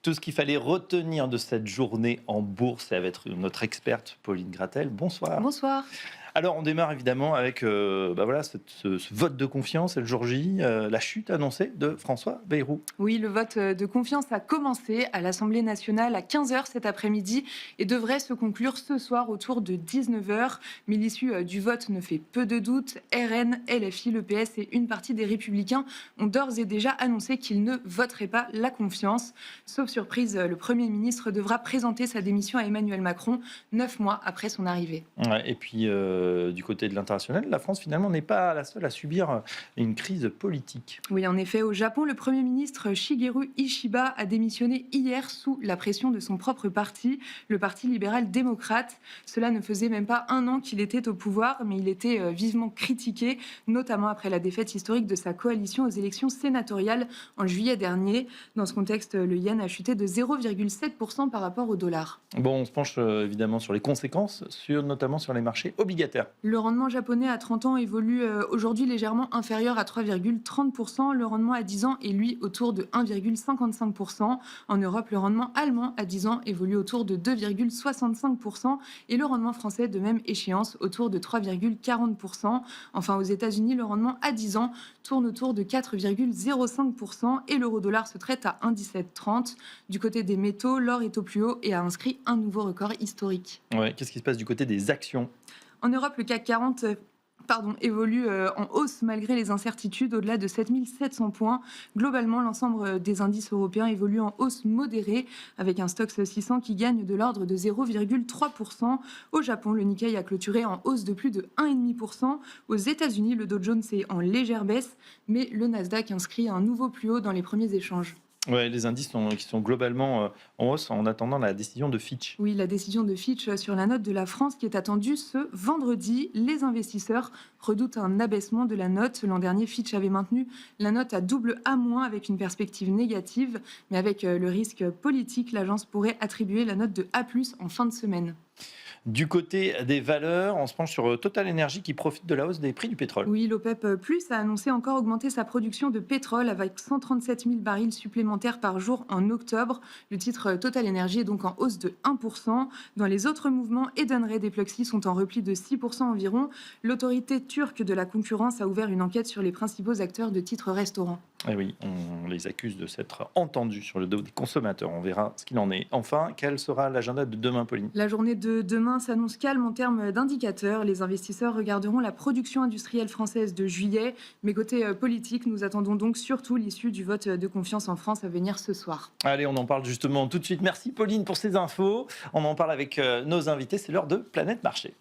Tout ce qu'il fallait retenir de cette journée en bourse et avec notre experte Pauline Gratel. Bonsoir. Bonsoir. Alors, on démarre évidemment avec ce vote de confiance, et le jour J, la chute annoncée de François Bayrou. Oui, le vote de confiance a commencé à l'Assemblée nationale à 15 heures cet après-midi et devrait se conclure ce soir autour de 19 heures. Mais l'issue du vote ne fait peu de doute. RN, LFI, le PS et une partie des Républicains ont d'ores et déjà annoncé qu'ils ne voteraient pas la confiance. Sauf surprise, le Premier ministre devra présenter sa démission à Emmanuel Macron 9 mois après son arrivée. Ouais, et puis, du côté de l'international, la France, finalement, n'est pas la seule à subir une crise politique. Oui, en effet, au Japon, le Premier ministre Shigeru Ishiba a démissionné hier sous la pression de son propre parti, le Parti libéral-démocrate. Cela ne faisait même pas un an qu'il était au pouvoir, mais il était vivement critiqué, notamment après la défaite historique de sa coalition aux élections sénatoriales en juillet dernier. Dans ce contexte, le yen a chuté de 0,7% par rapport au dollar. Bon, on se penche évidemment sur les conséquences, notamment sur les marchés obligataires. Le rendement japonais à 30 ans évolue aujourd'hui légèrement inférieur à 3,30%. Le rendement à 10 ans est lui autour de 1,55%. En Europe, le rendement allemand à 10 ans évolue autour de 2,65% et le rendement français de même échéance autour de 3,40%. Enfin, aux États-Unis, le rendement à 10 ans tourne autour de 4,05% et l'euro-dollar se traite à 1,1730. Du côté des métaux, l'or est au plus haut et a inscrit un nouveau record historique. Ouais, qu'est-ce qui se passe du côté des actions ? En Europe, le CAC 40 évolue en hausse malgré les incertitudes au-delà de 7700 points. Globalement, l'ensemble des indices européens évolue en hausse modérée avec un Stoxx 600 qui gagne de l'ordre de 0,3%. Au Japon, le Nikkei a clôturé en hausse de plus de 1,5%. Aux États-Unis, le Dow Jones est en légère baisse, mais le Nasdaq inscrit un nouveau plus haut dans les premiers échanges. Ouais, les indices qui sont globalement en hausse en attendant la décision de Fitch. Oui, la décision de Fitch sur la note de la France qui est attendue ce vendredi. Les investisseurs redoutent un abaissement de la note. L'an dernier, Fitch avait maintenu la note à double A- avec une perspective négative. Mais avec le risque politique, l'agence pourrait attribuer la note de A+ en fin de semaine. Du côté des valeurs, on se penche sur Total Energy qui profite de la hausse des prix du pétrole. Oui, l'OPEP+ a annoncé encore augmenter sa production de pétrole avec 137 000 barils supplémentaires par jour en octobre. Le titre Total Energy est donc en hausse de 1%. Dans les autres mouvements, Edenred et Pluxee sont en repli de 6% environ. L'autorité turque de la concurrence a ouvert une enquête sur les principaux acteurs de titres restaurants. Eh oui, on les accuse de s'être entendus sur le dos des consommateurs. On verra ce qu'il en est. Enfin, quel sera l'agenda de demain, Pauline ? La journée de demain s'annonce calme en termes d'indicateurs. Les investisseurs regarderont la production industrielle française de juillet. Mais côté politique, nous attendons donc surtout l'issue du vote de confiance en France à venir ce soir. Allez, on en parle justement tout de suite. Merci Pauline pour ces infos. On en parle avec nos invités. C'est l'heure de Planète Marché.